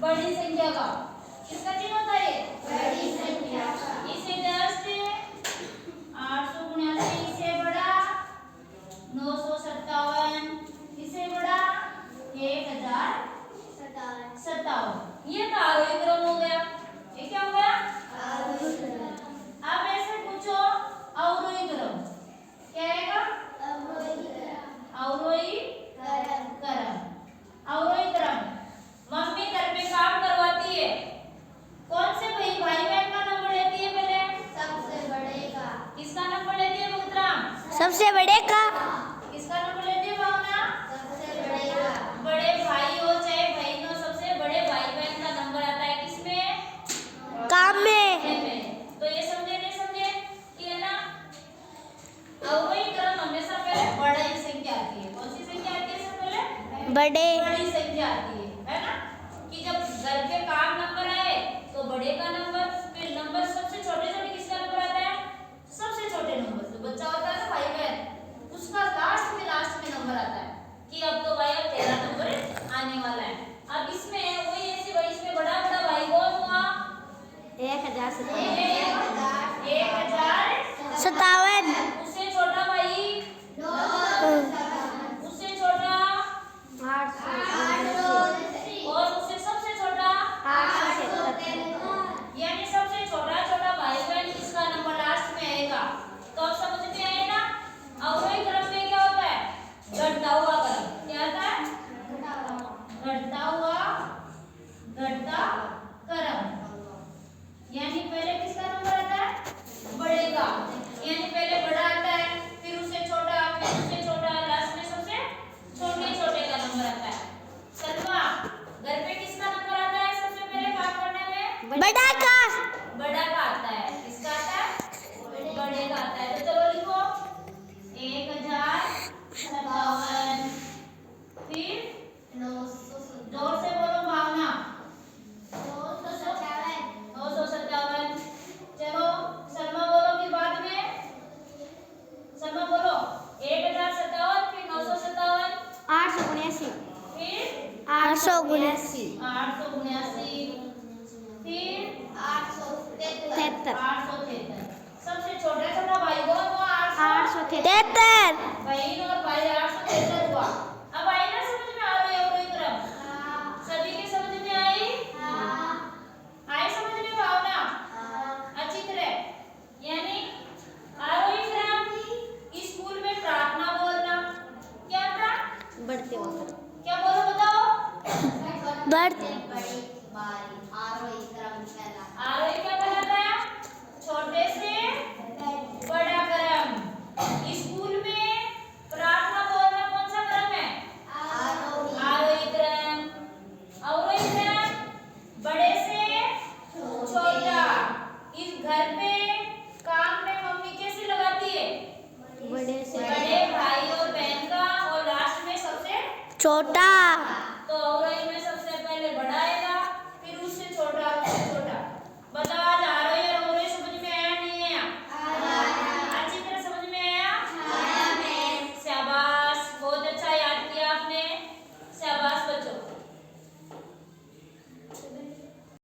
बड़ी संख्या का। किसका चिन्ह होता है ये? बड़ी संख्या का। इसे जस्ट 879, इसे बड़ा 957, इसे बड़ा 1057। ये तो आरोही क्रम हो गया। ये क्या हो गया? आरोही क्रम। अब ऐसे पूछो अवरोही क्रम क्या आएगा? अवरोही क्रम। अवरोही क्रम। अवरोही क्रम मम्मी घर पे काम करवाती है, कौन से भाई बहन का नंबर लेती है पहले? सबसे बड़े का। किसका नंबर लेती है मुक्तराम? सबसे बड़े का। किसका नंबर लेती है भावना? सबसे बड़े का। बड़े भाई हो चाहे बहन हो, सबसे बड़े भाई बहन का नंबर आता है किसमें? काम में। तो ये समझे नहीं समझे कि है ना अवरोही क्रम हमेशा पहले बड़ी संख्या आती है। कौन सी संख्या आती है सबसे पहले? बड़ी संख्या आती है ना? कि जब घर पे काम नंबर आए तो बड़े का नंबर, फिर नंबर सबसे छोटे छोटे किसका नंबर आता है? सबसे छोटे नंबर जो बच्चा होता है ना भाई बहन, उसका लास्ट में नंबर आता है कि अब तो भाई अब तेरा नंबर आने वाला है। अब इसमें वही ऐसी भाई इसमें बड़ा भाई कौन हुआ? 1057। उससे छोटा भाई? उससे छोटा 800। और उससे सबसे छोटा 877। यानी सबसे छोटा भाई बहन किसका नंबर लास्ट में आएगा? तो अब समझ में आए ना अवरोही क्रम में क्या होता है? घटता हुआ क्रम। क्या आता है? घटता क्रम। यानी पहले किसका नंबर आता है? बड़े का। यानी पहले बड़ा आता है, फिर उससे छोटा, फिर उससे छोटा, लास्ट में सबसे छोटे का नंबर आता है। सलमा घर पे किसका नंबर आता है सबसे पहले काम करने में? बड़ा का। बड़ा का आता है। किसका आता है? बड़े का आता है। तो चलो लिखो 1057। फिर जोर से बोलो भावना। 957। चलो सलमा बोलो फिर बाद में। सलमा बोलो 1057 फिर 957 879। फिर 879। 879 फिर 873। सबसे छोटा भाई कौन हुआ? 873। बहन और भाई 873 हुआ। अब आई ना समझ में? अवरोही क्रम सभी के समझ में आई? आई समझ में भावना? अच्छी तरह। यानी आरोही क्रम स्कूल में प्रार्थना बोलना क्या था? बढ़ते वक्त क्या बोलो बताओ? बढ़ते आरोही क्या कहलाता है? छोटे से बड़ा क्रम। स्कूल में प्रार्थना बोलना कौन सा क्रम है? आरोही क्रम। अवरोही क्रम बड़े से छोटा। इस घर पे काम में मम्मी कैसे लगाती है? बड़े से बड़े भाई और बहन का, और लास्ट में सबसे छोटा। तो अवरोही में सबसे पहले बड़ा आएगा, फिर उससे छोटा,